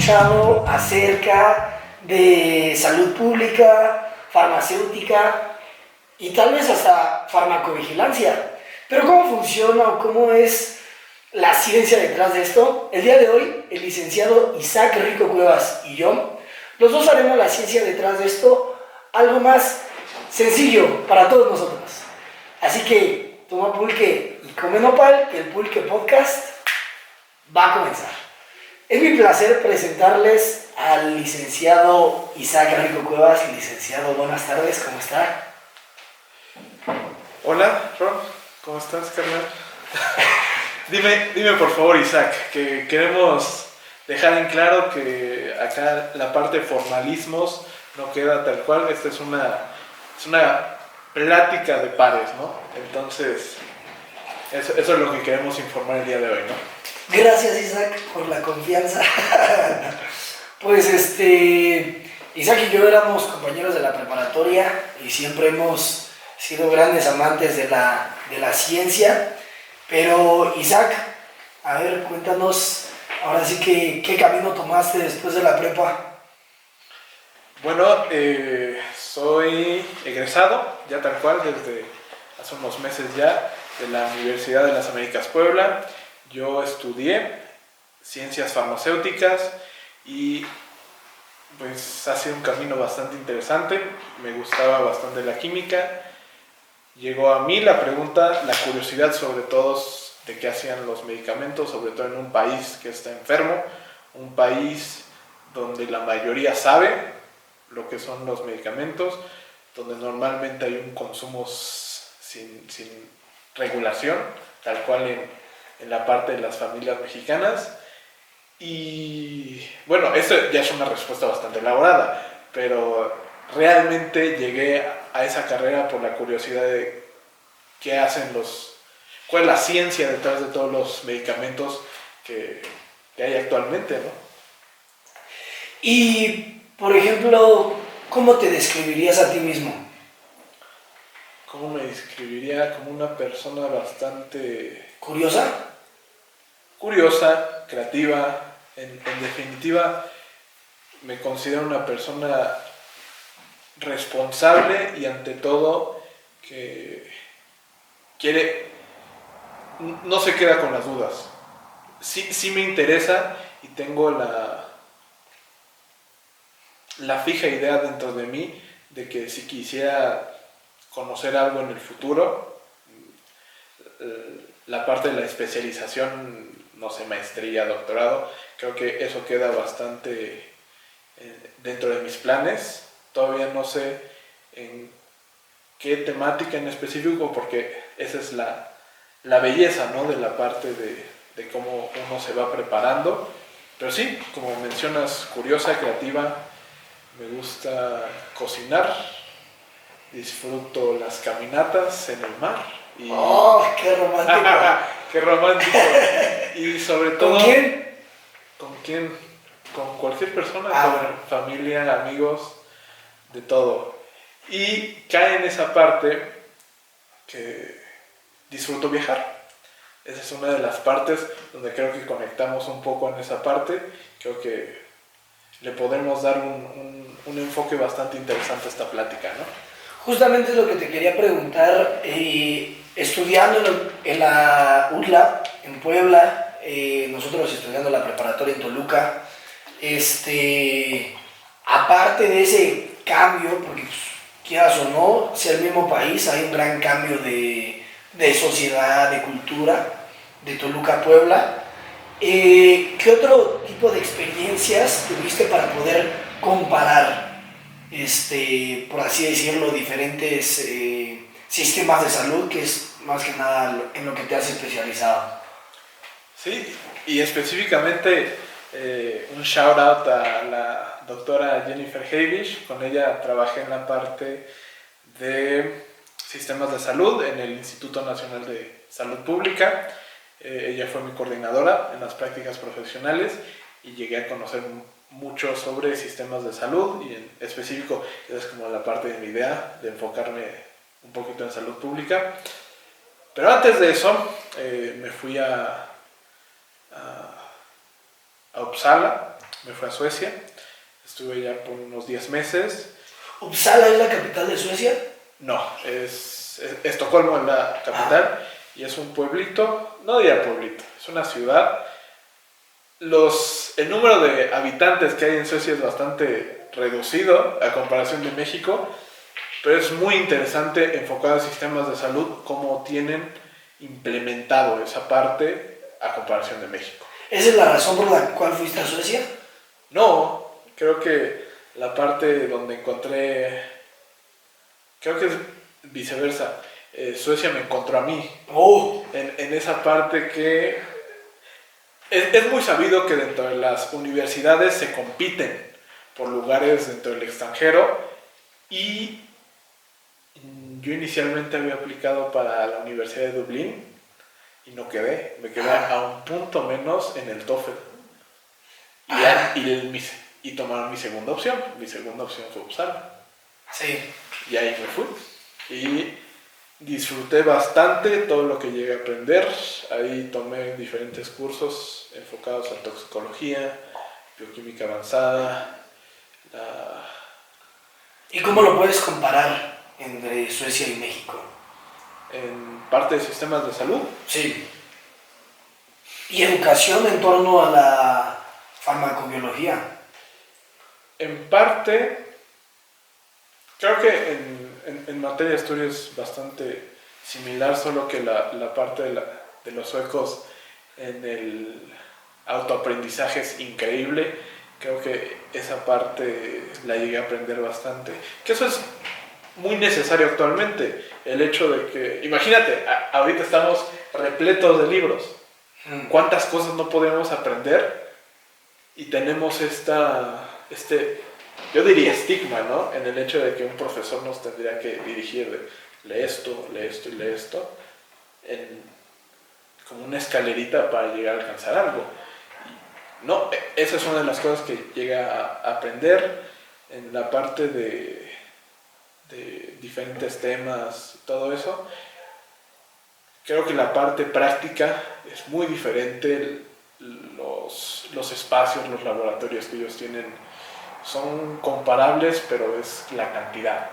escuchado acerca de salud pública, farmacéutica y tal vez hasta farmacovigilancia. Pero ¿cómo funciona o cómo es la ciencia detrás de esto? El día de hoy, el licenciado Isaac Rico Cuevas y yo, los dos haremos la ciencia detrás de esto algo más sencillo para todos nosotros. Así que toma pulque y come nopal, que el Pulque Podcast va a comenzar. Es mi placer presentarles al licenciado Isaac Rico Cuevas. Licenciado, buenas tardes, ¿cómo está? Hola, Ron, ¿cómo estás, carnal? Dime por favor, Isaac, que queremos dejar en claro que acá la parte de formalismos no queda tal cual. Esta es una plática de pares, ¿no? Entonces, eso es lo que queremos informar el día de hoy, ¿no? Gracias, Isaac, por la confianza. Pues Isaac y yo éramos compañeros de la preparatoria y siempre hemos sido grandes amantes de la ciencia. Pero Isaac, a ver, cuéntanos, ahora sí que, ¿qué camino tomaste después de la prepa? Bueno, soy egresado, ya tal cual, desde hace unos meses ya, de la Universidad de las Américas Puebla. Yo estudié ciencias farmacéuticas y pues ha sido un camino bastante interesante. Me gustaba bastante la química. Llegó a mí la pregunta, la curiosidad sobre todo de qué hacían los medicamentos, sobre todo en un país que está enfermo, un país donde la mayoría sabe lo que son los medicamentos, donde normalmente hay un consumo sin regulación, tal cual en la parte de las familias mexicanas. Y bueno, eso ya es una respuesta bastante elaborada, pero realmente llegué a esa carrera por la curiosidad de qué hacen cuál es la ciencia detrás de todos los medicamentos que hay actualmente, ¿no? Y, por ejemplo, ¿cómo te describirías a ti mismo? ¿Cómo me describiría? Como una persona bastante ¿Curiosa? curiosa, creativa. En definitiva, me considero una persona responsable y ante todo que no se queda con las dudas. Sí me interesa y tengo la fija idea dentro de mí de que si quisiera conocer algo en el futuro, la parte de la especialización, no sé, maestría, doctorado, creo que eso queda bastante dentro de mis planes. Todavía no sé en qué temática en específico, porque esa es la belleza, ¿no?, de la parte de cómo uno se va preparando. Pero sí, como mencionas, curiosa, creativa, me gusta cocinar, disfruto las caminatas en el mar. ¡Oh, qué romántico! ¡Qué romántico! Y sobre todo... ¿Con quién? ¿Con quién? Con cualquier persona, Bueno. con familia, amigos, de todo. Y cae en esa parte que disfruto viajar. Esa es una de las partes donde creo que conectamos un poco en esa parte. Creo que le podemos dar un enfoque bastante interesante a esta plática, ¿no? Justamente es lo que te quería preguntar. Estudiando en la UTLAP, en Puebla, nosotros estudiando la preparatoria en Toluca, aparte de ese cambio, porque pues, quieras o no, sea el mismo país, hay un gran cambio de sociedad, de cultura, de Toluca a Puebla. ¿Qué otro tipo de experiencias tuviste para poder comparar, por así decirlo, diferentes sistemas de salud, que es más que nada en lo que te has especializado? Sí, y específicamente un shout out a la doctora Jennifer Heibisch. Con ella trabajé en la parte de sistemas de salud en el Instituto Nacional de Salud Pública. Ella fue mi coordinadora en las prácticas profesionales y llegué a conocer mucho sobre sistemas de salud, y en específico esa es como la parte de mi idea de enfocarme un poquito en salud pública. Pero antes de eso me fui a Uppsala me fui a Suecia, estuve ya por unos 10 meses. ¿Uppsala es la capital de Suecia? No, es Estocolmo es la capital y es un pueblito, no diría pueblito, es una ciudad. El número de habitantes que hay en Suecia es bastante reducido a comparación de México, pero es muy interesante enfocado en sistemas de salud, cómo tienen implementado esa parte a comparación de México. ¿Esa es la razón por la cual fuiste a Suecia? No, creo que la parte donde encontré, creo que es viceversa, Suecia me encontró a mí. En esa parte que es muy sabido que dentro de las universidades se compiten por lugares dentro del extranjero y yo inicialmente había aplicado para la Universidad de Dublín y no quedé, me quedé a un punto menos en el TOEFL y tomaron mi segunda opción fue Uppsala. Sí. Y ahí me fui y disfruté bastante todo lo que llegué a aprender. Ahí tomé diferentes cursos enfocados a toxicología, bioquímica avanzada. ¿Y cómo lo puedes comparar entre Suecia y México? En parte de sistemas de salud. Sí. ¿Y educación en torno a la farmacobiología? En parte, creo que en materia de estudio es bastante similar, solo que la parte de los suecos en el autoaprendizaje es increíble. Creo que esa parte la llegué a aprender bastante. Que eso es muy necesario actualmente. El hecho de que, imagínate, ahorita estamos repletos de libros. ¿Cuántas cosas no podemos aprender? Y tenemos yo diría estigma, ¿no? En el hecho de que un profesor nos tendría que dirigir de lee esto y lee esto, como una escalerita para llegar a alcanzar algo. No, esa es una de las cosas que llega a aprender en la parte de diferentes temas y todo eso. Creo que la parte práctica es muy diferente. Los espacios, los laboratorios que ellos tienen son comparables, pero es la cantidad.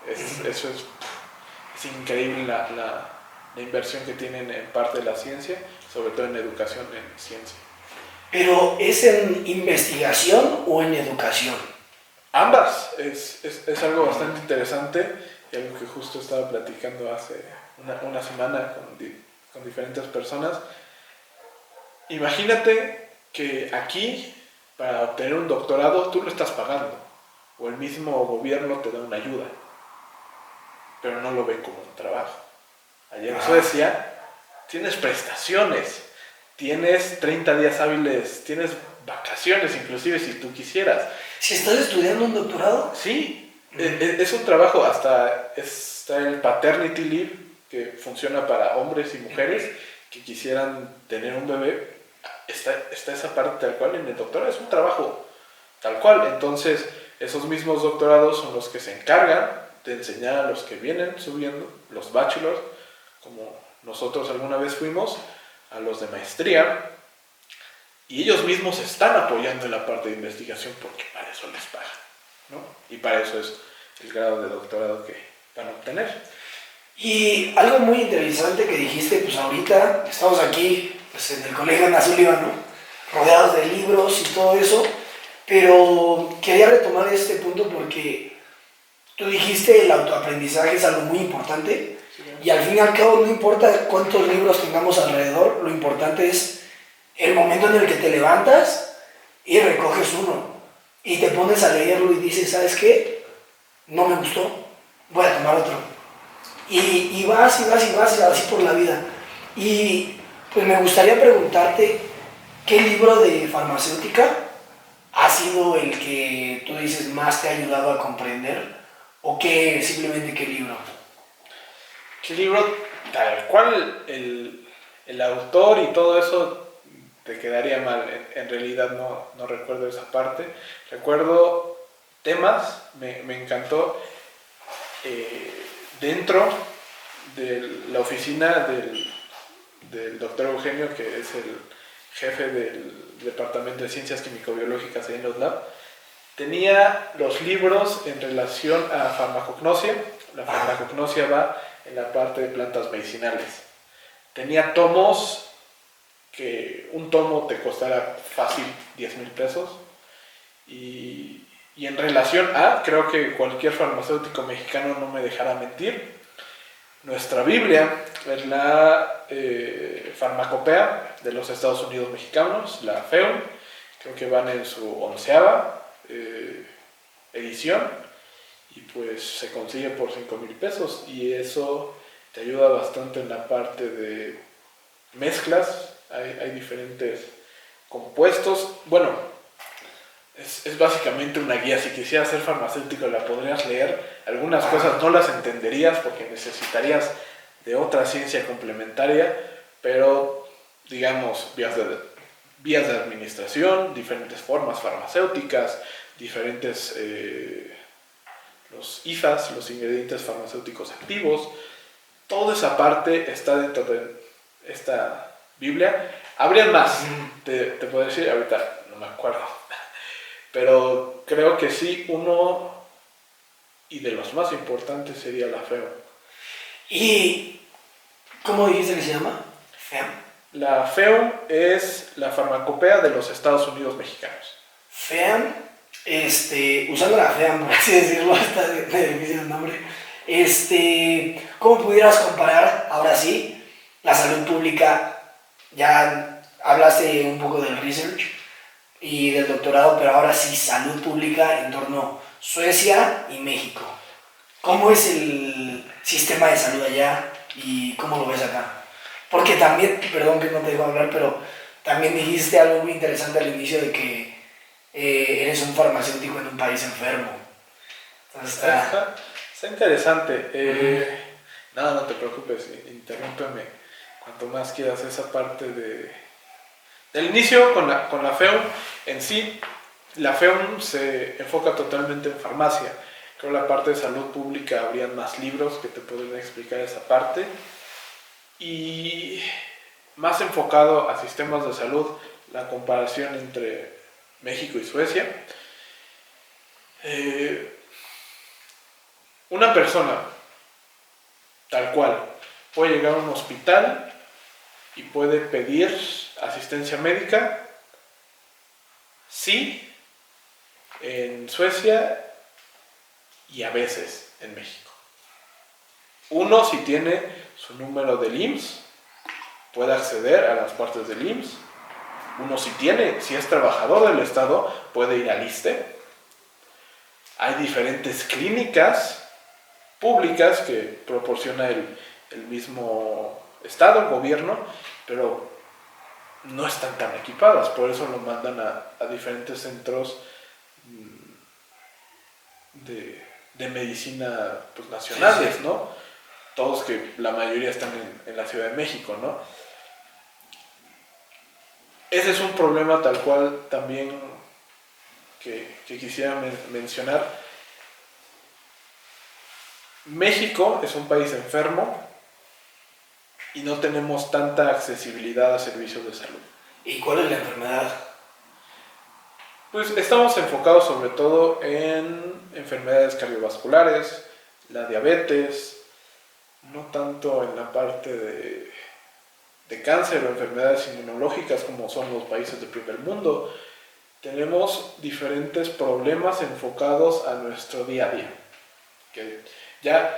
Eso es increíble la inversión que tienen en parte de la ciencia, sobre todo en educación, en ciencia. ¿Pero es en investigación o en educación? Ambas. Es algo bastante interesante y algo que justo estaba platicando hace una semana con diferentes personas. Imagínate que aquí, para obtener un doctorado, tú lo estás pagando, o el mismo gobierno te da una ayuda, pero no lo ven como un trabajo. Allá en Suecia tienes prestaciones, tienes 30 días hábiles, tienes vacaciones inclusive si tú quisieras. ¿Si estás estudiando un doctorado? Sí, es un trabajo. Hasta está el paternity leave, que funciona para hombres y mujeres que quisieran tener un bebé. Está esa parte tal cual en el doctorado, es un trabajo tal cual. Entonces esos mismos doctorados son los que se encargan de enseñar a los que vienen subiendo, los bachelors, como nosotros alguna vez fuimos, a los de maestría, y ellos mismos están apoyando en la parte de investigación porque para eso les pagan, ¿no? Y para eso es el grado de doctorado que van a obtener. Y algo muy interesante que dijiste, pues ahorita estamos aquí pues, en el Colegio Ana Sullivan, ¿no? Rodeados de libros y todo eso, pero quería retomar este punto porque tú dijiste el autoaprendizaje es algo muy importante. Y al fin y al cabo no importa cuántos libros tengamos alrededor, lo importante es el momento en el que te levantas y recoges uno y te pones a leerlo y dices, ¿sabes qué? No me gustó, voy a tomar otro. Y vas así por la vida. Y pues me gustaría preguntarte, ¿qué libro de farmacéutica ha sido el que tú dices más te ha ayudado a comprender? ¿O simplemente qué libro? ¿Qué libro? Tal cual el autor y todo eso te quedaría mal. En realidad no recuerdo esa parte. Recuerdo temas, me encantó. Dentro de la oficina del doctor Eugenio, que es el jefe del departamento de ciencias químico-biológicas ahí en los labs, tenía los libros en relación a farmacognosia. La farmacognosia va en la parte de plantas medicinales. Tenía tomos que un tomo te costará fácil 10,000 pesos. Y en relación a, creo que cualquier farmacéutico mexicano no me dejará mentir, nuestra Biblia es la Farmacopea de los Estados Unidos mexicanos, la FEUM, creo que van en su 11ª edición, y pues se consigue por 5,000 pesos, y eso te ayuda bastante en la parte de mezclas. Hay diferentes compuestos. Bueno, es básicamente una guía. Si quisieras ser farmacéutico la podrías leer. Algunas cosas no las entenderías porque necesitarías de otra ciencia complementaria, pero digamos vías de administración, diferentes formas farmacéuticas, diferentes los IFAs, los ingredientes farmacéuticos activos, toda esa parte está dentro de esta Biblia. Habrían más, te puedo decir, ahorita no me acuerdo, pero creo que sí, uno y de los más importantes sería la FEUM. ¿Y cómo dijiste que se llama? FEUM. La FEUM es la Farmacopea de los Estados Unidos mexicanos. FEUM, usando la FEUM, por así decirlo, está difícil el nombre. ¿Cómo pudieras comparar, ahora sí, la salud pública? Ya hablaste un poco del research y del doctorado, pero ahora sí, salud pública en torno a Suecia y México. ¿Cómo es el sistema de salud allá y cómo lo ves acá? Porque también, perdón que no te dejo hablar, pero también dijiste algo muy interesante al inicio de que eres un farmacéutico en un país enfermo. Entonces está interesante. Nada, no te preocupes, interrúmpeme cuanto más quieras esa parte del inicio con la FEUM. En sí, la FEUM se enfoca totalmente en farmacia. Creo que la parte de salud pública habrían más libros que te podrían explicar esa parte. Y más enfocado a sistemas de salud, la comparación entre México y Suecia. Una persona, tal cual, puede llegar a un hospital y puede pedir asistencia médica, sí, en Suecia y a veces en México. Uno, si tiene su número del IMSS, puede acceder a las partes del IMSS. Uno, si es trabajador del Estado, puede ir al ISSSTE. Hay diferentes clínicas públicas que proporciona el mismo Estado, el gobierno, pero no están tan equipadas, por eso lo mandan a diferentes centros de medicina pues, nacionales, ¿no? Todos que la mayoría están en la Ciudad de México, ¿no? Ese es un problema tal cual también que quisiera mencionar. México es un país enfermo y no tenemos tanta accesibilidad a servicios de salud. ¿Y cuál es la enfermedad? Pues estamos enfocados sobre todo en enfermedades cardiovasculares, la diabetes, no tanto en la parte de cáncer o enfermedades inmunológicas como son los países del primer mundo. Tenemos diferentes problemas enfocados a nuestro día a día. Que ya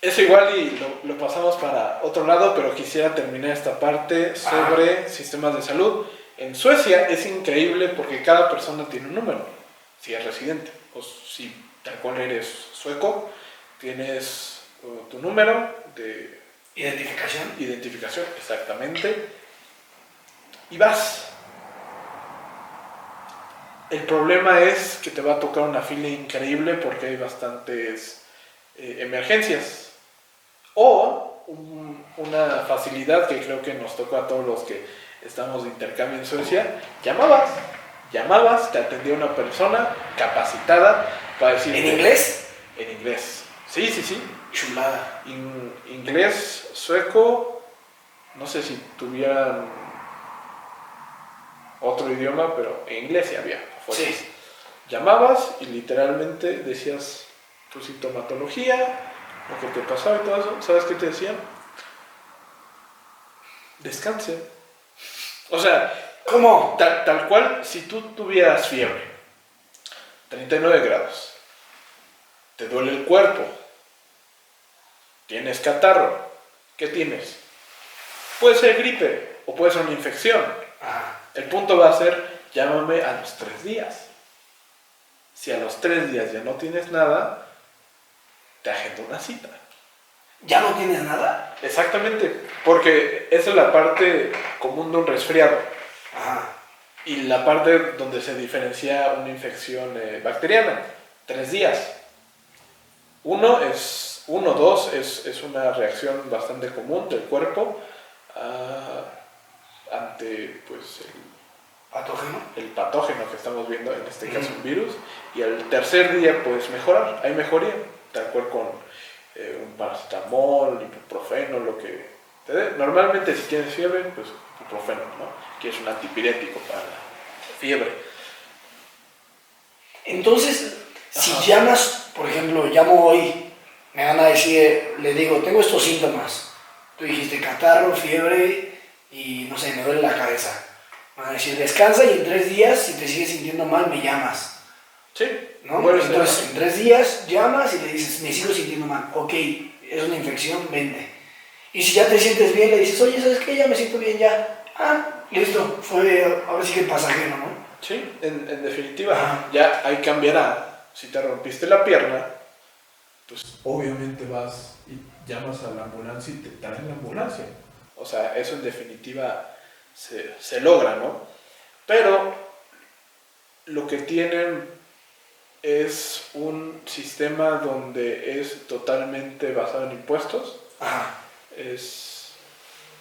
eso igual y lo pasamos para otro lado, pero quisiera terminar esta parte sobre sistemas de salud. En Suecia es increíble porque cada persona tiene un número, si es residente, o si tal cual eres sueco, tienes tu número de identificación, exactamente, y vas. El problema es que te va a tocar una fila increíble porque hay bastantes emergencias. O una facilidad que creo que nos toca a todos los que estamos de intercambio en Suecia, llamabas, te atendía una persona capacitada para decir... ¿En inglés? En inglés, sí. Chulada. Inglés, sueco, no sé si tuvieran otro idioma, pero en inglés sí había. Sí. Llamabas y literalmente decías tu sintomatología, lo que te pasaba y todo eso. ¿Sabes qué te decían? Descanse. O sea, ¿Cómo? tal cual, si tú tuvieras fiebre, 39 grados, te duele el cuerpo, tienes catarro, ¿qué tienes? Puede ser gripe o puede ser una infección. Ajá. El punto va a ser, llámame a los 3 días. Si a los 3 días ya no tienes nada, te agendo una cita. ¿Ya no tienes nada? Exactamente, porque esa es la parte común de un resfriado. Ajá. Y la parte donde se diferencia una infección bacteriana, 3 días. Dos, es una reacción bastante común del cuerpo ante pues, ¿Patógeno? el patógeno que estamos viendo, en este caso un virus. Y al tercer día puedes mejorar, hay mejoría, tal cual con un paracetamol, ibuprofeno, lo que te dé. Normalmente si tienes fiebre, pues ibuprofeno, ¿no? Que es un antipirético para la fiebre. Entonces, si Ajá. llamas, por ejemplo, llamo hoy, me van a decir, le digo, tengo estos síntomas. Tú dijiste catarro, fiebre y no sé, me duele la cabeza. Me van a decir, descansa y en 3 días, si te sigues sintiendo mal, me llamas. Sí, ¿No? puede ser, Entonces, ¿no? en 3 días llamas y le dices, me sigo sintiendo mal. Ok, es una infección, vente. Y si ya te sientes bien, le dices, oye, ¿sabes qué? Ya me siento bien, ya. Ah, listo, fue ahora sí que pasajero, ¿no? Sí, en definitiva, Ajá. ya ahí cambiará. Si te rompiste la pierna, pues obviamente vas y llamas a la ambulancia y te traen la ambulancia. O sea, eso en definitiva se logra, ¿no? Pero lo que tienen es un sistema donde es totalmente basado en impuestos. Ajá.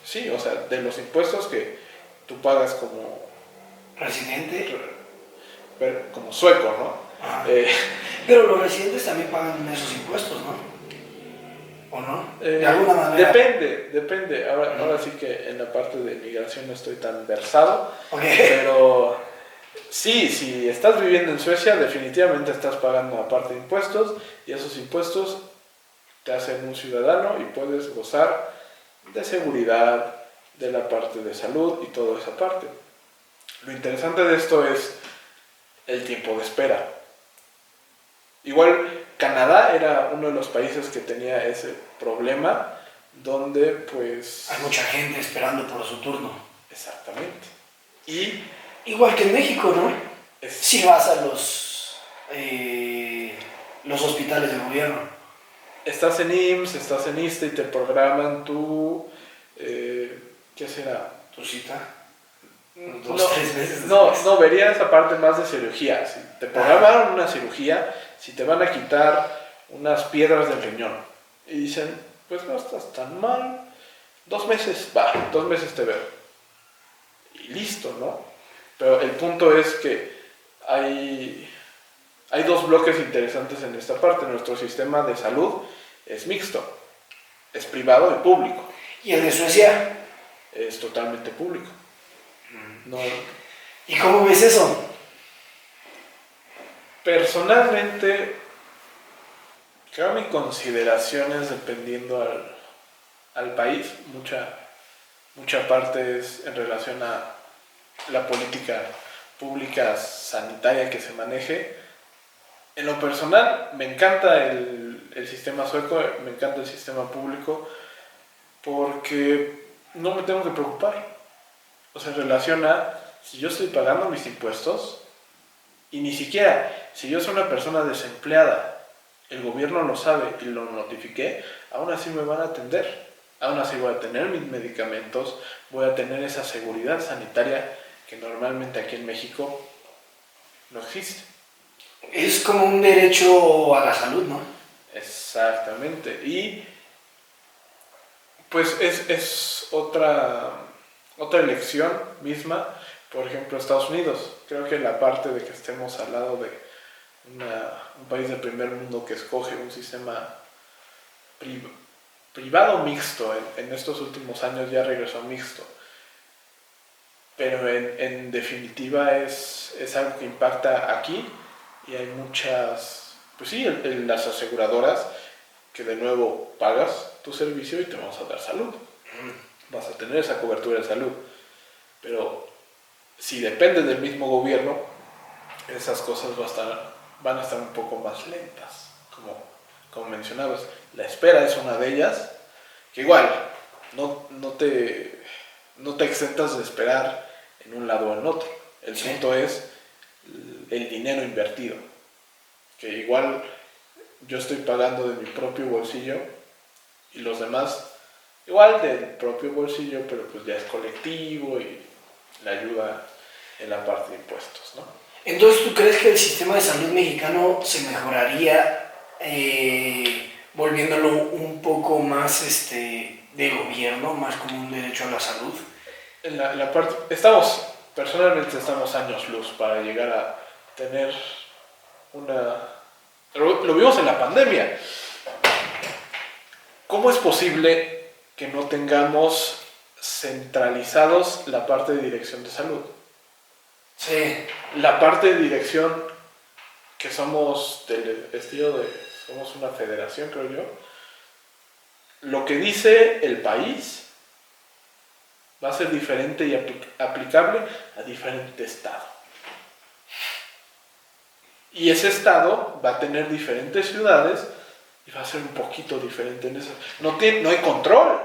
Sí, o sea, de los impuestos que tú pagas Residente. como sueco, ¿no? Ajá. Eh, Pero los residentes también pagan esos impuestos, ¿no? ¿O no? De alguna manera. depende. Ahora sí que en la parte de migración no estoy tan versado, Ok. pero sí, si estás viviendo en Suecia, definitivamente estás pagando aparte de impuestos y esos impuestos te hacen un ciudadano y puedes gozar de seguridad, de la parte de salud y toda esa parte. Lo interesante de esto es el tiempo de espera. Igual Canadá era uno de los países que tenía ese problema donde pues... Hay mucha gente esperando por su turno. Exactamente. Y Igual que en México, ¿no? es, Si vas a los hospitales del gobierno. estás en IMSS, estás en ISSSTE y te programan ¿qué será? Tu cita. No, 2, 3 meses no, después. no, vería esa parte más de cirugía. Si te programaron una cirugía, si te van a quitar unas piedras del riñón y dicen, pues no estás tan mal, 2 meses, 2 meses te veo. Y listo, ¿no? Pero el punto es que hay dos bloques interesantes en esta parte. Nuestro sistema de salud es mixto, es privado y público. ¿Y el de Suecia? Es totalmente público. No, ¿Y cómo ves eso? personalmente, creo mi consideración es dependiendo al país. Mucha parte es en relación a la política pública sanitaria que se maneje. En lo personal, me encanta el sistema sueco, me encanta el sistema público, porque no me tengo que preocupar. O sea, en relación a, si yo estoy pagando mis impuestos, y ni siquiera, si yo soy una persona desempleada, el gobierno lo sabe y lo notifiqué, aún así me van a atender. Aún así voy a tener mis medicamentos, voy a tener esa seguridad sanitaria que normalmente aquí en México no existe. Es como un derecho a la salud, ¿no? Exactamente. Y pues es otra elección misma. Por ejemplo, Estados Unidos. Creo que la parte de que estemos al lado de un país del primer mundo que escoge un sistema privado mixto, en estos últimos años ya regresó mixto. pero en definitiva es algo que impacta aquí y hay muchas, pues sí, las aseguradoras que de nuevo pagas tu servicio y te vamos a dar salud. Vas a tener esa cobertura de salud. Pero si depende del mismo gobierno, esas cosas van a estar un poco más lentas, como mencionabas. La espera es una de ellas, que igual no te exentas de esperar en un lado o en otro. El punto es el dinero invertido, que igual yo estoy pagando de mi propio bolsillo y los demás igual del propio bolsillo, pero pues ya es colectivo y la ayuda en la parte de impuestos, ¿no? Entonces, ¿tú crees que el sistema de salud mexicano se mejoraría volviéndolo un poco más de gobierno, más como un derecho a la salud? En la parte, personalmente estamos años luz para llegar a tener una... Lo vimos en la pandemia. ¿Cómo es posible que no tengamos centralizados la parte de dirección de salud? Sí. La parte de dirección que somos del estilo somos una federación, creo yo. Lo que dice el país va a ser diferente y aplicable a diferente estado. Y ese estado va a tener diferentes ciudades y va a ser un poquito diferente en eso. No hay control.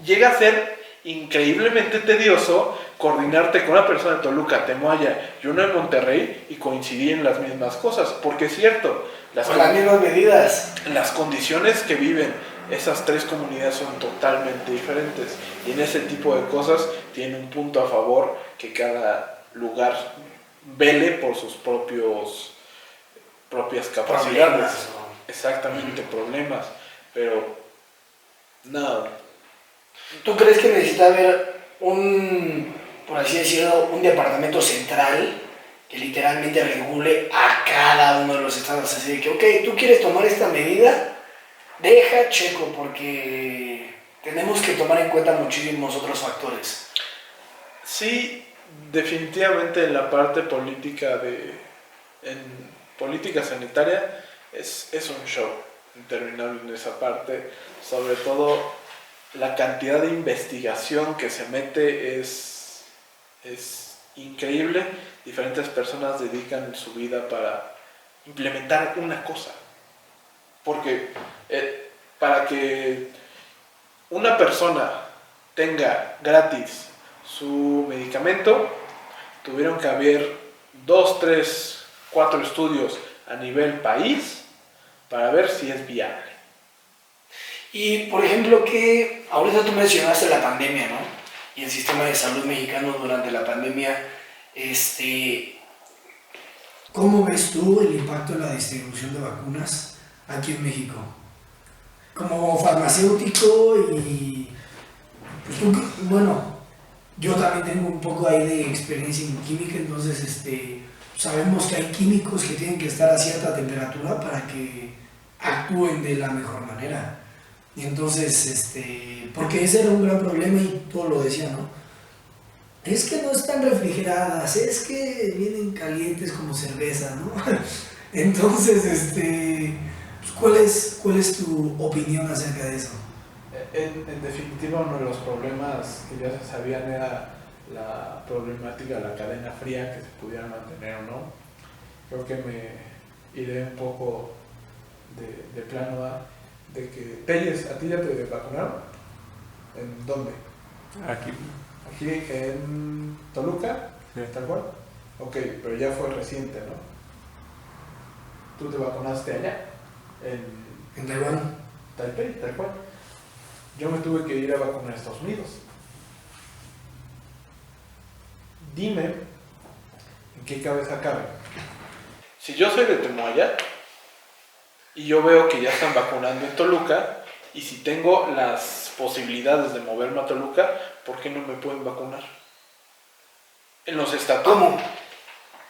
Llega a ser increíblemente tedioso coordinarte con una persona de Toluca, Temoaya y uno de Monterrey y coincidir en las mismas cosas, porque es cierto, las mismas medidas. Las condiciones que viven esas tres comunidades son totalmente diferentes y en ese tipo de cosas tiene un punto a favor que cada lugar vele por sus propias capacidades. Problemas. Exactamente, problemas, pero nada. ¿Tú crees que necesita haber por así decirlo, un departamento central que literalmente regule a cada uno de los estados? Así de que, ok, tú quieres tomar esta medida, deja checo, porque tenemos que tomar en cuenta muchísimos otros factores. Sí, definitivamente en la parte política en política sanitaria es un show interminable en esa parte, sobre todo la cantidad de investigación que se mete es increíble. Diferentes personas dedican su vida para implementar una cosa, porque para que una persona tenga gratis su medicamento, tuvieron que haber 2, 3, 4 estudios a nivel país para ver si es viable. Y, por ejemplo, que ahorita tú mencionaste la pandemia, ¿no? Y el sistema de salud mexicano durante la pandemia, ¿cómo ves tú el impacto de la distribución de vacunas aquí en México? Como farmacéutico y, pues tú, bueno, yo también tengo un poco ahí de experiencia en química, entonces sabemos que hay químicos que tienen que estar a cierta temperatura para que actúen de la mejor manera. Y entonces, porque ese era un gran problema y todo lo decía, ¿no? Es que no están refrigeradas, es que vienen calientes como cerveza, ¿no? Entonces, pues, ¿cuál es tu opinión acerca de eso? En definitiva, uno de los problemas que ya se sabían era la problemática de la cadena fría, que se pudiera mantener o no. Creo que me iré un poco de plano a de que Telles, ¿a ti ya te vacunaron? ¿En dónde? Aquí en Toluca, sí. ¿Tal cual? Ok, pero ya fue reciente, ¿no? ¿Tú te vacunaste allá? En Taiwán. Taipei, tal cual. Yo me tuve que ir a vacunar a Estados Unidos. Dime en qué cabeza cabe. Si yo soy de Temoaya y yo veo que ya están vacunando en Toluca, y si tengo las posibilidades de moverme a Toluca, ¿por qué no me pueden vacunar? En los estatutos, ¿Cómo?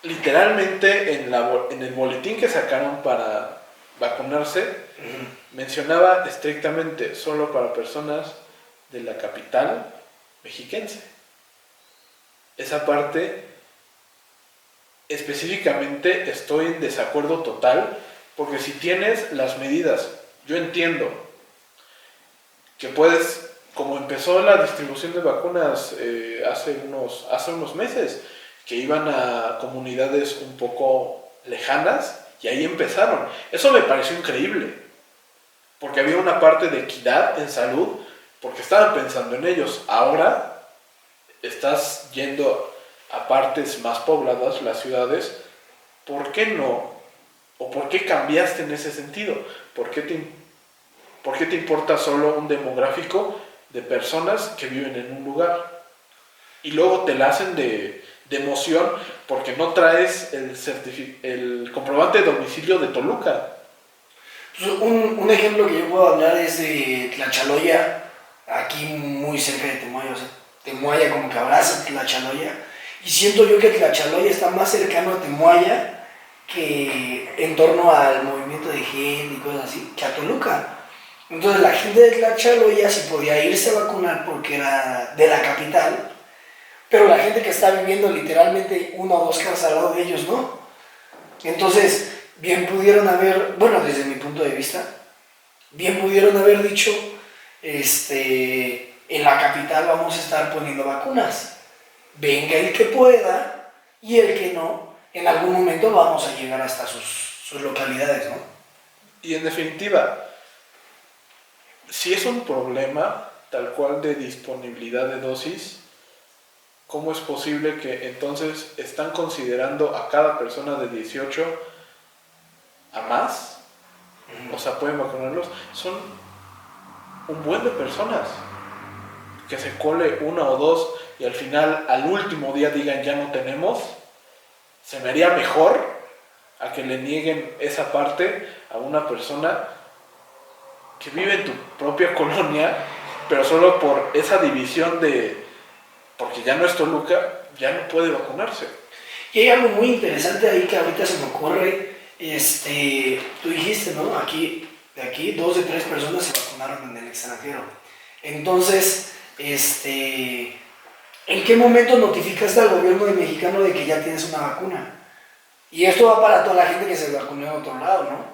Literalmente en el boletín que sacaron para vacunarse, mencionaba estrictamente solo para personas de la capital mexiquense. esa parte específicamente estoy en desacuerdo total, porque si tienes las medidas, yo entiendo que puedes, como empezó la distribución de vacunas hace unos meses, que iban a comunidades un poco lejanas y ahí empezaron. Eso me pareció increíble, porque había una parte de equidad en salud, porque estaban pensando en ellos. Ahora estás yendo a partes más pobladas, las ciudades. ¿Por qué no? ¿O por qué cambiaste en ese sentido? ¿Por qué te importa solo un demográfico de personas que viven en un lugar? Y luego te la hacen de emoción porque no traes el comprobante de domicilio de Toluca. Pues un ejemplo que yo puedo hablar es de Tlachaloya, aquí muy cerca de Temuaya, o sea, Temuaya como que abraza Tlachaloya, y siento yo que Tlachaloya está más cercano a Temuaya que en torno al movimiento de gente y cosas así, que a Toluca. Entonces la gente de Tlachaloya sí podía irse a vacunar porque era de la capital, pero la gente que está viviendo literalmente una o dos casas al lado de ellos no. Entonces, bien pudieron haber, bueno, desde mi punto de vista, bien pudieron haber dicho, en la capital vamos a estar poniendo vacunas. Venga el que pueda y el que no, en algún momento vamos a llegar hasta sus localidades, ¿no? Y en definitiva, si es un problema tal cual de disponibilidad de dosis, ¿cómo es posible que entonces están considerando a cada persona de 18 a más? O sea, pueden vacunarlos. Son un buen de personas. Que se cole una o dos y al final, al último día digan ya no tenemos. Se me haría mejor a que le nieguen esa parte a una persona que vive en tu propia colonia, pero solo por esa división porque ya no es Toluca, ya no puede vacunarse. Y hay algo muy interesante ahí que ahorita se me ocurre, tú dijiste, ¿no? De aquí, 2 de 3 personas se vacunaron en el extranjero. Entonces, ¿en qué momento notificaste al gobierno mexicano de que ya tienes una vacuna? Y esto va para toda la gente que se vacunó en otro lado, ¿no?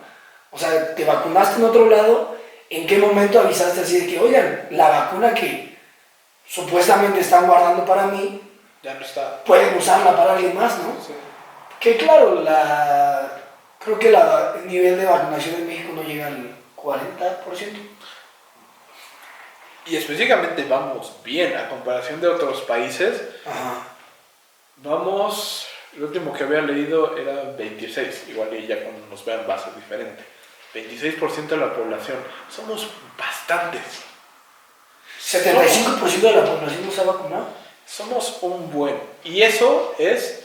O sea, te vacunaste en otro lado, ¿en qué momento avisaste así de que, oigan, la vacuna que supuestamente están guardando para mí, ya no está, pueden usarla para alguien más, ¿no? Sí. Que claro, creo que el nivel de vacunación en México no llega al 40%. Y específicamente vamos bien a comparación de otros países. Ajá. Vamos, el último que había leído era 26, igual y ya cuando nos vean va a ser diferente. 26% de la población, somos bastantes. 75% de la población no se ha vacunado. Somos un buen. Y eso es,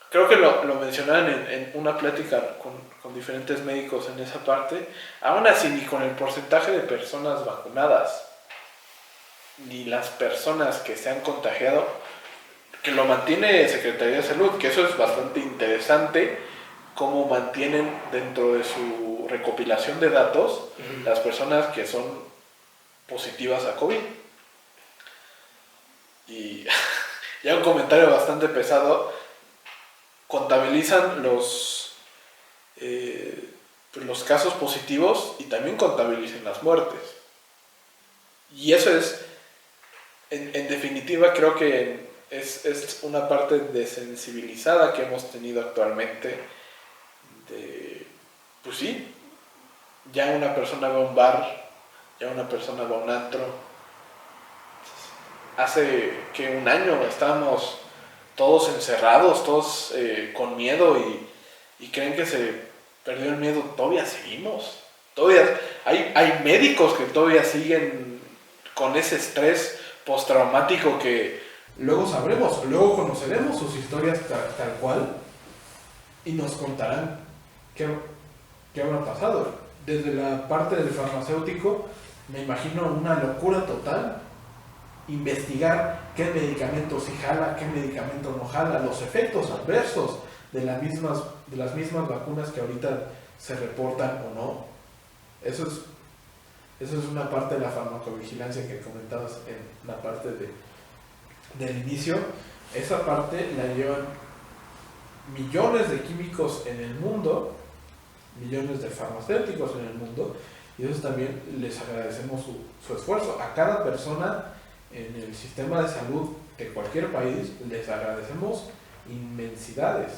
creo que lo mencionaban en una plática con diferentes médicos en esa parte, aún así ni con el porcentaje de personas vacunadas, ni las personas que se han contagiado, que lo mantiene Secretaría de Salud, que eso es bastante interesante, cómo mantienen dentro de su recopilación de datos las personas que son positivas a COVID. Y ya un comentario bastante pesado, contabilizan los casos positivos y también contabilizan las muertes. Y eso es, en definitiva, creo que es una parte desensibilizada que hemos tenido actualmente. Pues sí, ya una persona va a un bar, ya una persona va a un antro. Hace que un año estábamos todos encerrados, todos con miedo y creen que se perdió el miedo. Todavía seguimos. Todavía hay médicos que todavía siguen con ese estrés postraumático que luego sabremos, luego conoceremos sus historias tal cual y nos contarán qué habrá pasado. Desde la parte del farmacéutico me imagino una locura total. Investigar qué medicamento sí jala, qué medicamento no jala, los efectos adversos de las mismas vacunas que ahorita se reportan o no. Eso es una parte de la farmacovigilancia que comentabas en la parte del inicio, esa parte la llevan millones de químicos en el mundo, millones de farmacéuticos en el mundo, y eso también les agradecemos su esfuerzo. A cada persona en el sistema de salud de cualquier país les agradecemos inmensidades.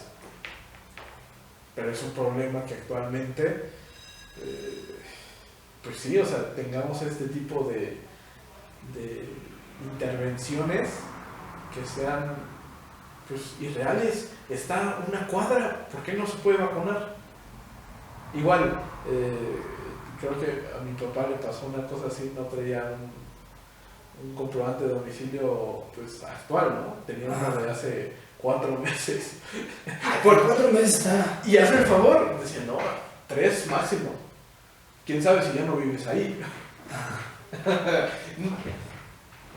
Pero es un problema que actualmente, pues sí, o sea, tengamos este tipo de intervenciones que sean pues irreales. Está una cuadra, ¿por qué no se puede vacunar? Igual, creo que a mi papá le pasó una cosa así, no traía un comprobante de domicilio pues actual, ¿no? Tenía uno de hace 4 meses. Por 4 meses está. Y hazme el favor, decía, no, 3 máximo. ¿Quién sabe si ya no vives ahí?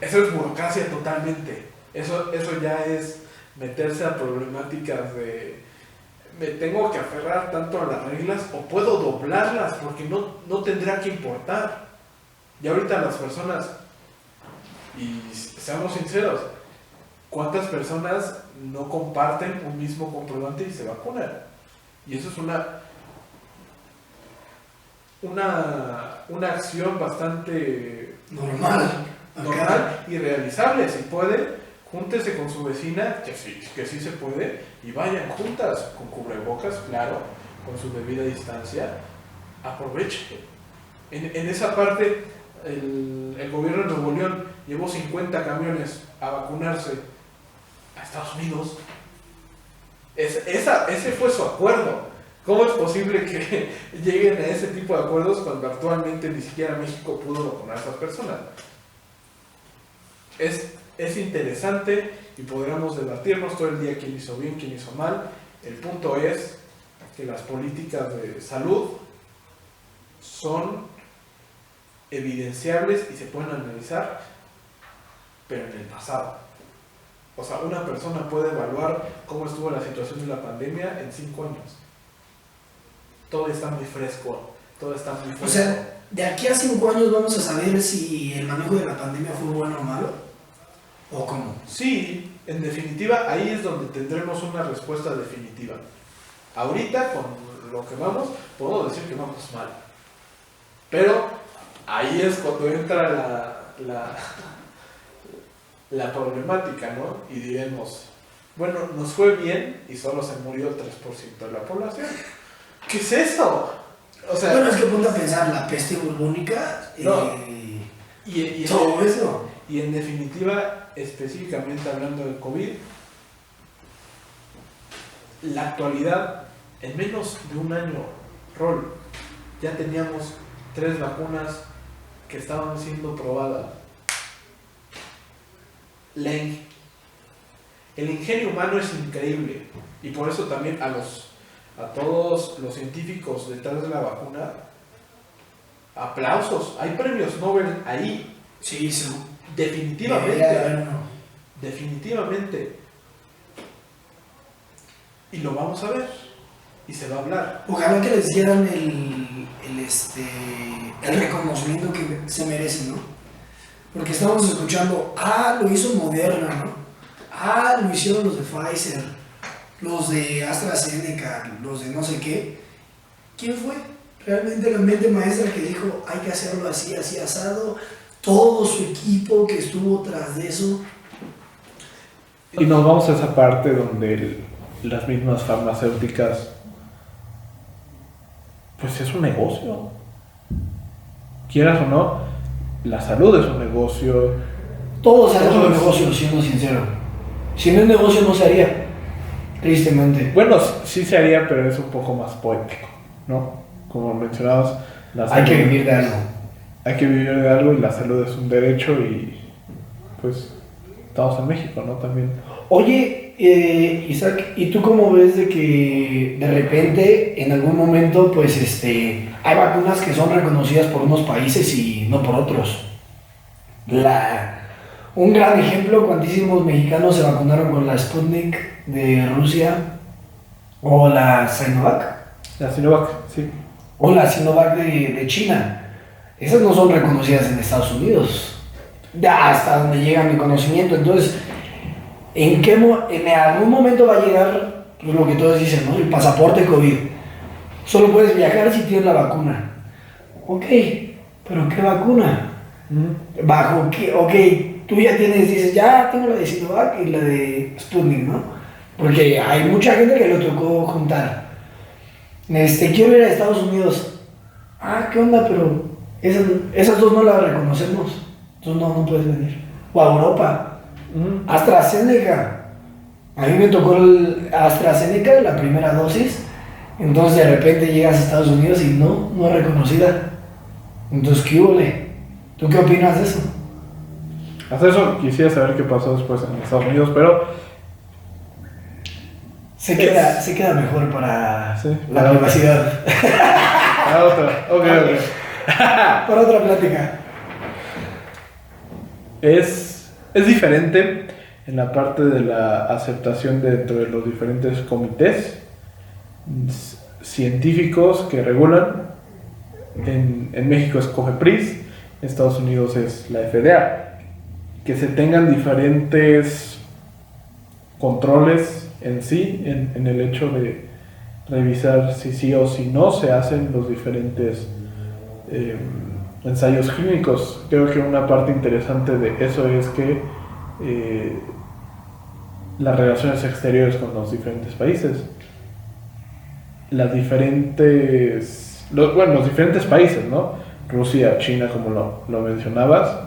Eso es burocracia totalmente. Eso ya es meterse a problemáticas de me tengo que aferrar tanto a las reglas o puedo doblarlas porque no tendrá que importar. Y ahorita las personas, y seamos sinceros, ¿cuántas personas no comparten un mismo comprobante y se vacunan? Y eso es una acción bastante normal y realizable. Si puede, júntese con su vecina, que sí se puede, y vayan juntas, con cubrebocas, claro, con su debida distancia. Aproveche. En esa parte, el gobierno de Nuevo León llevó 50 camiones a vacunarse a Estados Unidos. Ese fue su acuerdo. ¿Cómo es posible que lleguen a ese tipo de acuerdos cuando actualmente ni siquiera México pudo vacunar a esas personas? Es interesante y podríamos debatirnos todo el día quién hizo bien, quién hizo mal. El punto es que las políticas de salud son evidenciables y se pueden analizar, pero en el pasado. O sea, una persona puede evaluar cómo estuvo la situación de la pandemia en 5 años. Todo está muy fresco, todo está muy fresco. O sea, de aquí a 5 años vamos a saber si el manejo de la pandemia fue bueno o malo, o cómo. Sí, en definitiva, ahí es donde tendremos una respuesta definitiva. Ahorita, con lo que vamos, puedo decir que vamos mal. Pero ahí es cuando entra la problemática, ¿no? Y diremos, bueno, nos fue bien y solo se murió el 3% de la población. ¿Qué es esto? O sea, bueno, es que ponte a pensar, la peste bubónica, y todo eso. Y en definitiva, específicamente hablando del COVID, la actualidad, en menos de un año, ya teníamos 3 vacunas que estaban siendo probadas. El ingenio humano es increíble y por eso también a todos los científicos detrás de la vacuna, aplausos. Hay premios Nobel ahí. Sí, sí. Definitivamente. Y lo vamos a ver. Y se va a hablar. Ojalá que les dieran el reconocimiento que se merecen, ¿no? Porque estamos escuchando, lo hizo Moderna, ¿no? Lo hicieron los de Pfizer, los de AstraZeneca, los de no sé qué. ¿Quién fue? Realmente la mente maestra que dijo, hay que hacerlo así, así asado. Todo su equipo que estuvo tras de eso. Y nos vamos a esa parte donde las mismas farmacéuticas, pues es un negocio. Quieras o no, la salud es un negocio. Todo se hace un negocio, siendo sincero. Si no es negocio, no se haría. Tristemente. Bueno, sí se haría, pero es un poco más poético, ¿no? Como mencionabas, hay que vivir de algo. Hay que vivir de algo y la salud es un derecho y pues estamos en México, ¿no? También. Oye, Isaac, ¿y tú cómo ves de que de repente en algún momento pues hay vacunas que son reconocidas por unos países y no por otros? Un gran ejemplo, cuantísimos mexicanos se vacunaron con la Sputnik de Rusia o la Sinovac. La Sinovac, sí. O la Sinovac de China. Esas no son reconocidas en Estados Unidos, hasta donde llega mi conocimiento. Entonces, en algún momento va a llegar pues, lo que todos dicen, ¿no? El pasaporte COVID. Solo puedes viajar si tienes la vacuna. Ok, pero ¿qué vacuna? ¿Bajo qué? Ok, tú ya dices, ya tengo la de Sinovac y la de Sputnik, ¿no? Porque hay mucha gente que lo tocó juntar. Quiero ir a Estados Unidos. Ah, ¿qué onda? Pero esas dos no las reconocemos. Entonces no puedes venir. O a Europa. AstraZeneca. A mí me tocó el AstraZeneca, la primera dosis. Entonces de repente llegas a Estados Unidos y no es reconocida. Entonces, ¿qué hubo? ¿Tú qué opinas de eso? Hasta eso quisiera saber qué pasó después en Estados Unidos, pero se queda mejor para sí, la privacidad. Para otra, ok. Para otra plática. Es diferente en la parte de la aceptación dentro de los diferentes comités científicos que regulan. En México es COFEPRIS, en Estados Unidos es la FDA. Que se tengan diferentes controles en sí, en el hecho de revisar si sí o si no se hacen los diferentes ensayos clínicos. Creo que una parte interesante de eso es que las relaciones exteriores con los diferentes países, los diferentes países, ¿no? Rusia, China, como lo mencionabas,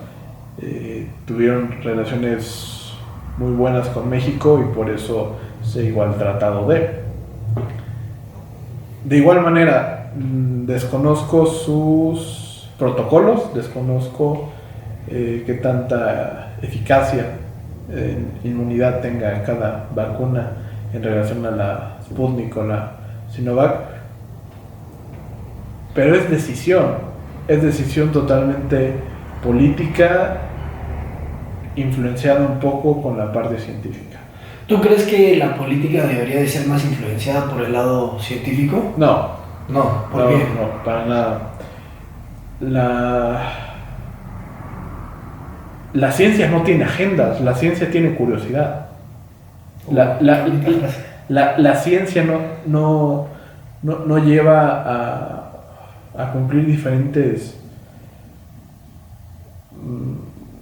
tuvieron relaciones muy buenas con México y por eso se llegó al tratado de. De igual manera, desconozco sus protocolos, desconozco qué tanta eficacia en inmunidad tenga cada vacuna en relación a la Sputnik o la Sinovac, pero es decisión totalmente política, influenciada un poco con la parte científica. ¿Tú crees que la política debería de ser más influenciada por el lado científico? No. ¿Por qué? No, para nada. La ciencia no tiene agendas, la ciencia tiene curiosidad. La ciencia no lleva a cumplir diferentes,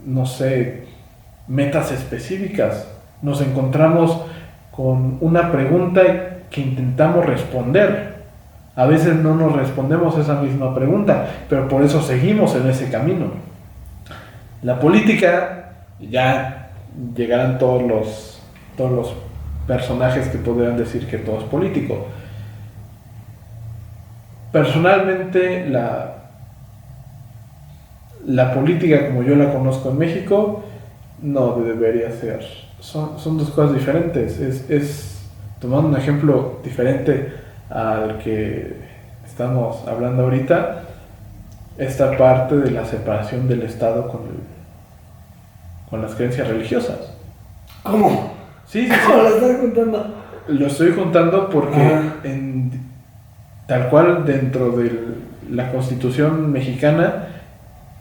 no sé, metas específicas. Nos encontramos con una pregunta que intentamos responder. A veces no nos respondemos esa misma pregunta, pero por eso seguimos en ese camino. La política, ya llegarán todos los personajes que podrían decir que todo es político. Personalmente, la política como yo la conozco en México no debería ser. Son dos cosas diferentes. Es tomando un ejemplo diferente al que estamos hablando ahorita, esta parte de la separación del Estado con las creencias religiosas. ¿Cómo? Sí. ¿Cómo lo estás juntando? Lo estoy juntando porque tal cual dentro de la Constitución mexicana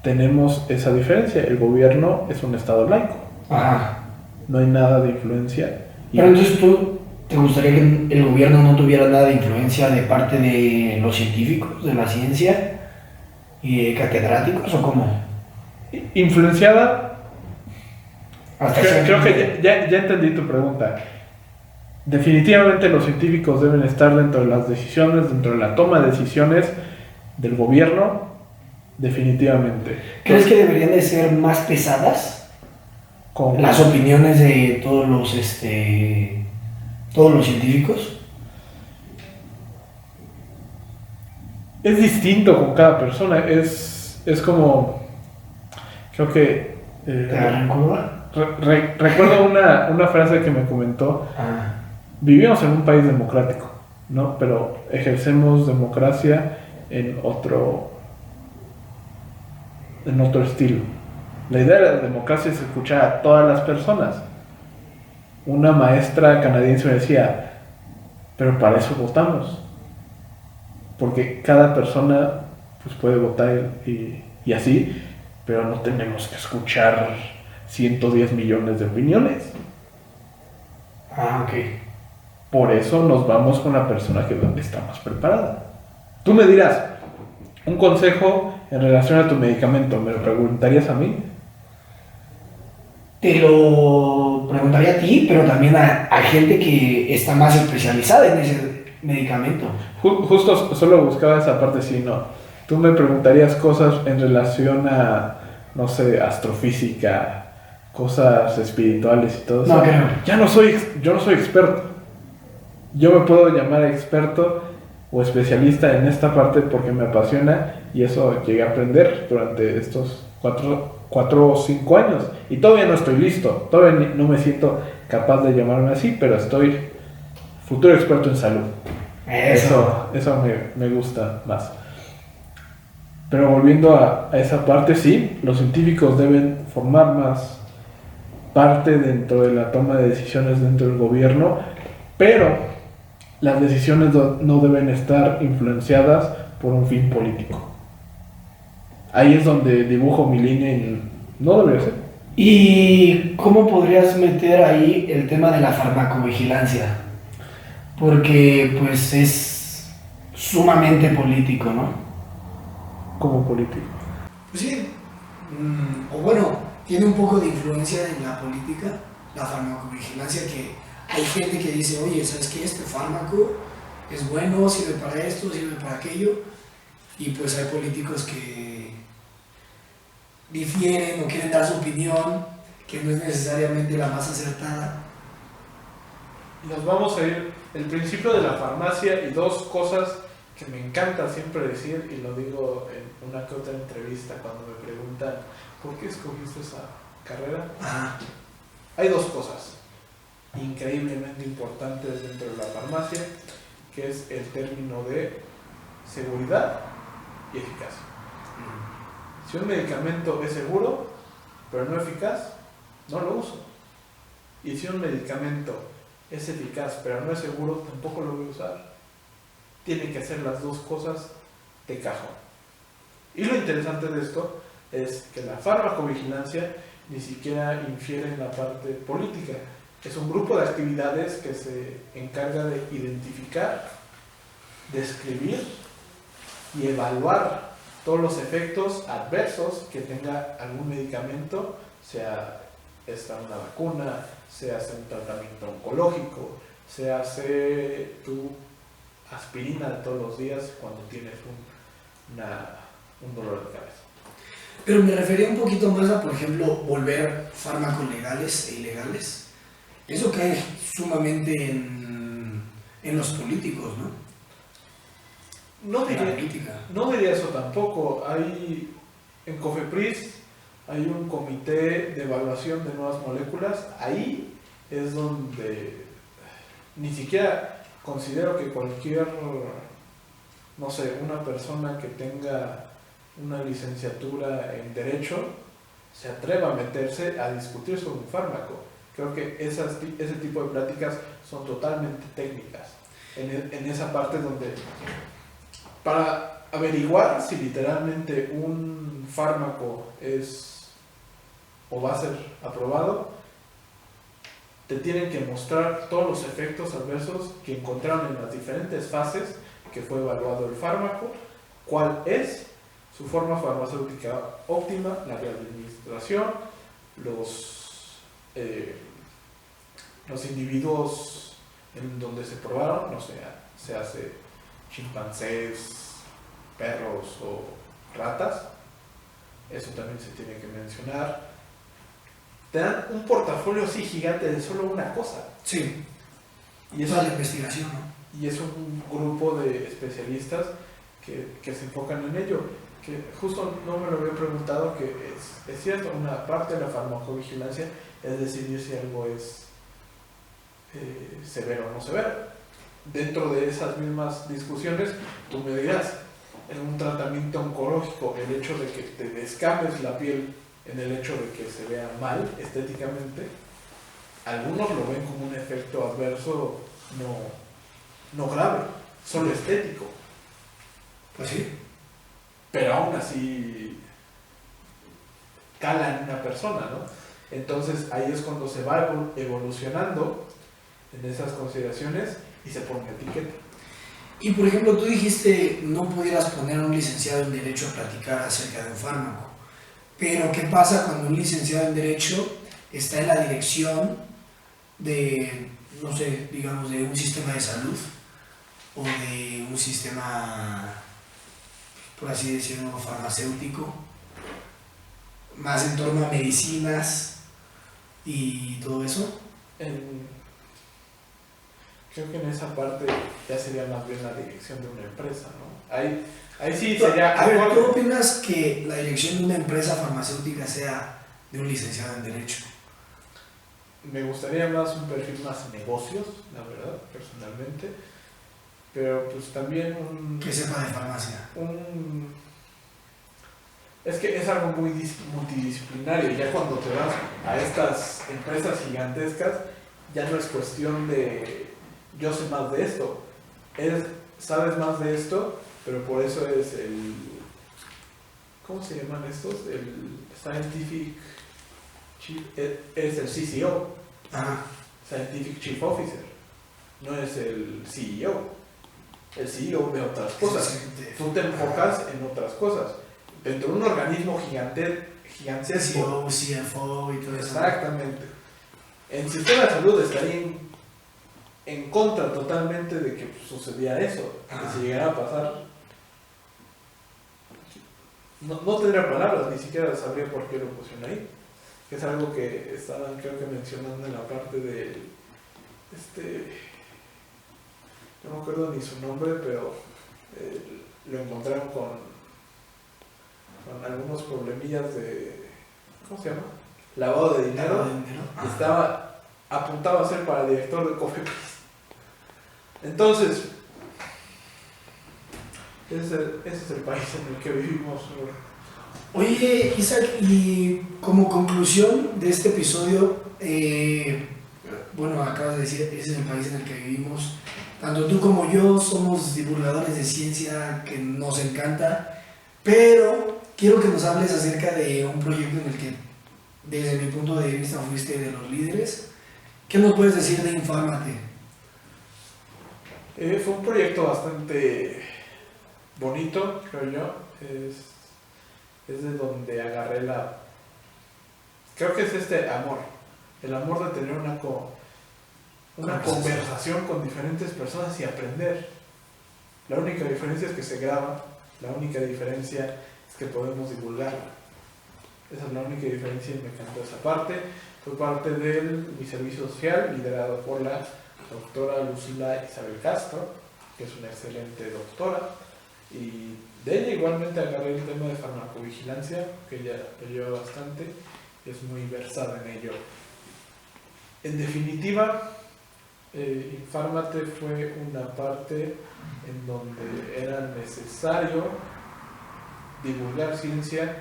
tenemos esa diferencia. El gobierno es un Estado laico. Ajá. No hay nada de influencia. Pero entonces tú, ¿te gustaría que el gobierno no tuviera nada de influencia de parte de los científicos, de la ciencia y de catedráticos o cómo? Influenciada. Creo que ya entendí tu pregunta. Definitivamente los científicos deben estar dentro de las decisiones, dentro de la toma de decisiones del gobierno, definitivamente. ¿Crees que deberían de ser más pesadas las opiniones de todos los científicos? Es distinto con cada persona, es como, creo que ¿Te agarran curva? Recuerdo una frase que me comentó. Vivimos en un país democrático, ¿no? Pero ejercemos democracia en otro estilo. La idea de la democracia es escuchar a todas las personas. Una maestra canadiense me decía, pero para eso votamos, porque cada persona pues, puede votar y así, pero no tenemos que escuchar 110 millones de opiniones. Ah, ok. Por eso nos vamos con la persona que está más preparada. Tú me dirás, un consejo en relación a tu medicamento, ¿me lo preguntarías a mí? Te lo preguntaría a ti, pero también a gente que está más especializada en ese medicamento. Justo solo buscaba esa parte, si no. Tú me preguntarías cosas en relación a, no sé, astrofísica, cosas espirituales y todo eso. No, creo. Yo no soy experto. Yo me puedo llamar experto o especialista en esta parte porque me apasiona y eso llegué a aprender durante estos 4 o 5 años. Y todavía no estoy listo, todavía no me siento capaz de llamarme así, pero estoy futuro experto en salud. Eso me gusta más. Pero volviendo a esa parte, sí, los científicos deben formar más parte dentro de la toma de decisiones dentro del gobierno, pero las decisiones no deben estar influenciadas por un fin político. Ahí es donde dibujo mi línea y no debería ser. ¿Y cómo podrías meter ahí el tema de la farmacovigilancia? Porque pues es sumamente político, ¿no? Como político. Pues sí, o bueno, tiene un poco de influencia en la política, la farmacovigilancia, que hay gente que dice, oye, ¿sabes qué? Este fármaco es bueno, sirve para esto, sirve para aquello, y pues hay políticos que difieren o quieren dar su opinión, que no es necesariamente la más acertada. Nos vamos a ir el principio de la farmacia y dos cosas que me encanta siempre decir, y lo digo en una que otra entrevista cuando me preguntan ¿por qué escogiste esa carrera? Ajá. Hay dos cosas increíblemente importantes dentro de la farmacia, que es el término de seguridad y eficacia. Si un medicamento es seguro, pero no eficaz, no lo uso. Y si un medicamento es eficaz, pero no es seguro, tampoco lo voy a usar. Tiene que hacer las dos cosas de cajón. Y lo interesante de esto es que la farmacovigilancia ni siquiera infiere en la parte política. Es un grupo de actividades que se encarga de identificar, describir y evaluar todos los efectos adversos que tenga algún medicamento, sea esta una vacuna, sea un tratamiento oncológico, sea tu aspirina de todos los días cuando tienes un dolor de cabeza. Pero me refería un poquito más a, por ejemplo, volver fármacos legales e ilegales. Eso cae sumamente en los políticos, ¿no? No diría eso tampoco. En COFEPRIS hay un comité de evaluación de nuevas moléculas. Ahí es donde ni siquiera considero que cualquier, no sé, una persona que tenga una licenciatura en Derecho se atreva a meterse a discutir sobre un fármaco. Creo que ese tipo de pláticas son totalmente técnicas. En esa parte donde, para averiguar si literalmente un fármaco es o va a ser aprobado, te tienen que mostrar todos los efectos adversos que encontraron en las diferentes fases que fue evaluado el fármaco, cuál es su forma farmacéutica óptima, la vía de administración, los individuos en donde se probaron, no sé, se hace chimpancés, perros o ratas, eso también se tiene que mencionar. Te dan un portafolio así gigante de solo una cosa. Sí. Y eso, toda la investigación, ¿no? Y es un grupo de especialistas que se enfocan en ello. Que justo no me lo había preguntado, que es cierto, una parte de la farmacovigilancia es decidir si algo es severo o no severo. Dentro de esas mismas discusiones, tú me dirás, en un tratamiento oncológico, el hecho de que te descames la piel en el hecho de que se vea mal estéticamente, algunos lo ven como un efecto adverso no grave, solo estético. Pues sí. Pero aún así cala en una persona, ¿no? Entonces ahí es cuando se va evolucionando en esas consideraciones y se pone etiqueta. Y por ejemplo, tú dijiste no pudieras poner a un licenciado en Derecho a platicar acerca de un fármaco. Pero ¿qué pasa cuando un licenciado en Derecho está en la dirección de, no sé, digamos, de un sistema de salud o de un sistema, por así decirlo, farmacéutico, más en torno a medicinas y todo eso? Creo que en esa parte ya sería más bien la dirección de una empresa, ¿no? Ahí sí sería... A ver, ¿tú opinas que la dirección de una empresa farmacéutica sea de un licenciado en Derecho? Me gustaría más un perfil más negocios, la verdad, personalmente. Pero pues también que sepa de farmacia. Es que es algo muy multidisciplinario. Ya cuando te vas a estas empresas gigantescas, ya no es cuestión de yo sé más de esto. Sabes más de esto, pero por eso es el... ¿Cómo se llaman estos? El Scientific Chief, es el CCO. Scientific Chief Officer. No es el CEO. El CEO ve otras cosas. Tú te enfocas en otras cosas. Dentro de un organismo gigantesco. CEO, CFO y todo eso. Exactamente. En sistema de salud estaría en contra totalmente de que sucediera eso. Que si llegara a pasar, no tendría palabras, ni siquiera sabría por qué lo pusieron ahí. Que es algo que estaban, creo que mencionando en la parte de no me acuerdo ni su nombre, pero lo encontraron con algunos problemillas de, ¿cómo se llama? Lavado de dinero. Apuntaba a ser para director de Cofepris. Entonces, ese es el país en el que vivimos. Oye, Isaac, y como conclusión de este episodio, bueno, acabas de decir, ese es el país en el que vivimos. Tanto tú como yo somos divulgadores de ciencia que nos encanta, pero quiero que nos hables acerca de un proyecto en el que, desde mi punto de vista, fuiste de los líderes. ¿Qué nos puedes decir de Infármate? Fue un proyecto bastante bonito, creo yo. Es de donde agarré creo que es amor. El amor de tener una conversación con diferentes personas y aprender. La única diferencia es que se graba, la única diferencia es que podemos divulgarla. Esa es la única diferencia y me encantó esa parte. Fue parte de mi servicio social, liderado por la doctora Lucila Isabel Castro, que es una excelente doctora. Y de ella igualmente agarré el tema de farmacovigilancia, que ella lo lleva bastante, es muy versada en ello. En definitiva, Infármate fue una parte en donde era necesario divulgar ciencia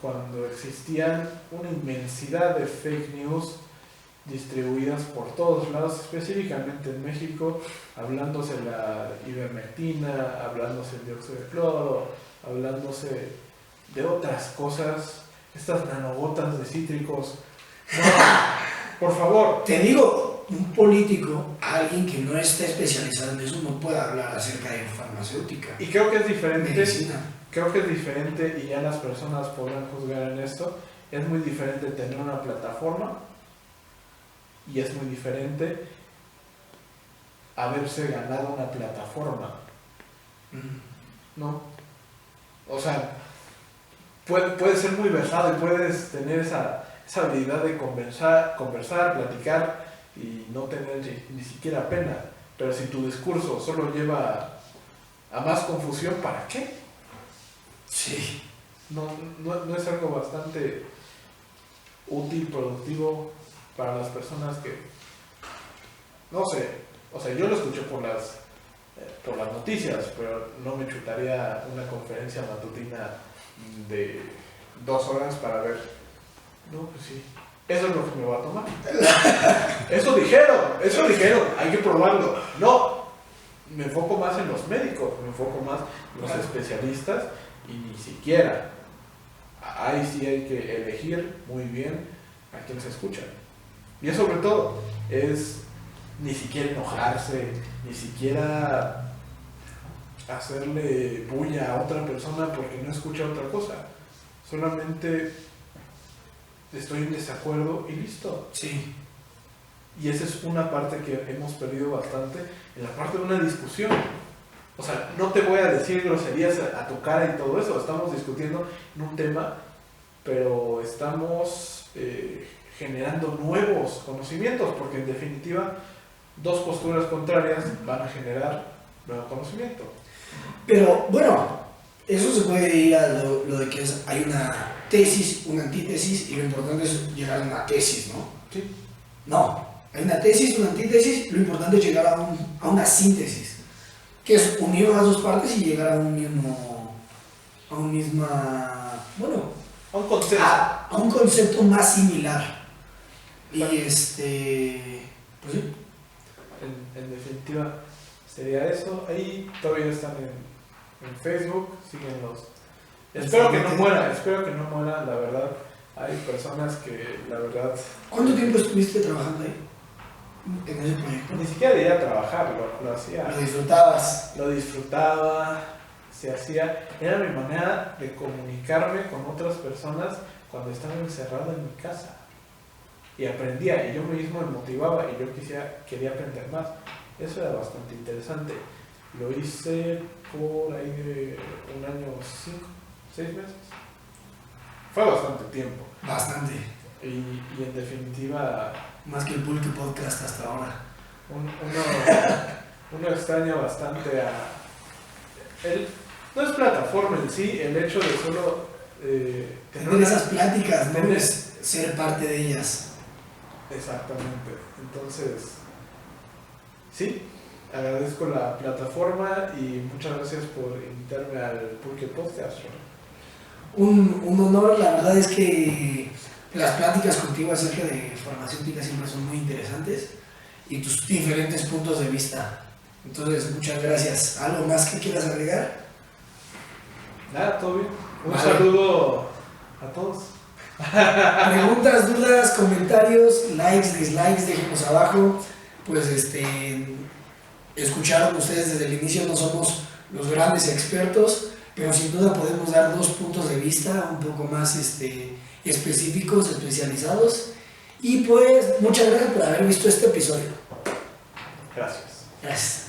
cuando existían una inmensidad de fake news distribuidas por todos lados, específicamente en México, hablándose la ivermectina, hablándose el dióxido de cloro, hablándose de otras cosas, estas nanogotas de cítricos. No, por favor. Te digo, un político, alguien que no esté especializado en eso, no puede hablar acerca de farmacéutica. Y creo que es diferente. Medicina. Creo que es diferente, y ya las personas podrán juzgar en esto, es muy diferente tener una plataforma y es muy diferente haberse ganado una plataforma. ¿No? O sea, puedes ser muy versado y puedes tener esa habilidad de conversar, platicar y no tener ni siquiera pena. Pero si tu discurso solo lleva a más confusión, ¿para qué? Sí. No es algo bastante útil, productivo para las personas que, no sé, o sea, yo lo escuché por las noticias, pero no me chutaría una conferencia matutina de 2 horas para ver. No, pues sí, eso es lo que me va a tomar. Eso dijeron, hay que probarlo. No, me enfoco más en los médicos, me enfoco más en los especialistas y ni siquiera. Ahí sí hay que elegir muy bien a quién se escucha. Y sobre todo, es ni siquiera enojarse, ni siquiera hacerle bulla a otra persona porque no escucha otra cosa. Solamente estoy en desacuerdo y listo. Sí. Y esa es una parte que hemos perdido bastante en la parte de una discusión. O sea, no te voy a decir groserías a tu cara y todo eso. Estamos discutiendo en un tema, pero estamos generando nuevos conocimientos, porque en definitiva dos posturas contrarias van a generar nuevo conocimiento. Pero bueno, eso se puede ir a lo de que hay una tesis, una antítesis, y lo importante es llegar a una tesis, ¿no? Sí. No, hay una tesis, una antítesis, lo importante es llegar a una síntesis, que es unir las dos partes y llegar a un mismo, bueno, A un consenso. a un concepto más similar. Y pues sí. En definitiva sería eso. Ahí todavía están en Facebook, síguenlos. Espero que no muera, la verdad. Hay personas que la verdad... ¿Cuánto tiempo estuviste trabajando ahí? En ese proyecto. Ni siquiera de ir a trabajar, lo hacía. Lo disfrutabas. Lo disfrutaba, se hacía. Era mi manera de comunicarme con otras personas cuando estaba encerrado en mi casa. Y aprendía, y yo mismo me motivaba, y yo quería aprender más. Eso era bastante interesante. Lo hice por ahí de 1 año, 6 meses. Fue bastante tiempo. Bastante. Y en definitiva... Más que el Pulque Podcast hasta ahora. Uno extraña bastante no es plataforma en sí, el hecho de solo tener esas pláticas, ¿no? Es ser parte de ellas. Exactamente. Entonces, sí, agradezco la plataforma y muchas gracias por invitarme al Pulque Podcast. Un honor, la verdad es que las pláticas contigo acerca de farmacéutica siempre son muy interesantes y tus diferentes puntos de vista. Entonces, muchas gracias. ¿Algo más que quieras agregar? Nada, todo bien. Un saludo a todos. Preguntas, dudas, comentarios, likes, dislikes, déjenos abajo. Pues escucharon ustedes desde el inicio, no somos los grandes expertos, pero sin duda podemos dar 2 puntos de vista un poco más específicos, especializados. Y pues muchas gracias por haber visto este episodio. Gracias. Gracias.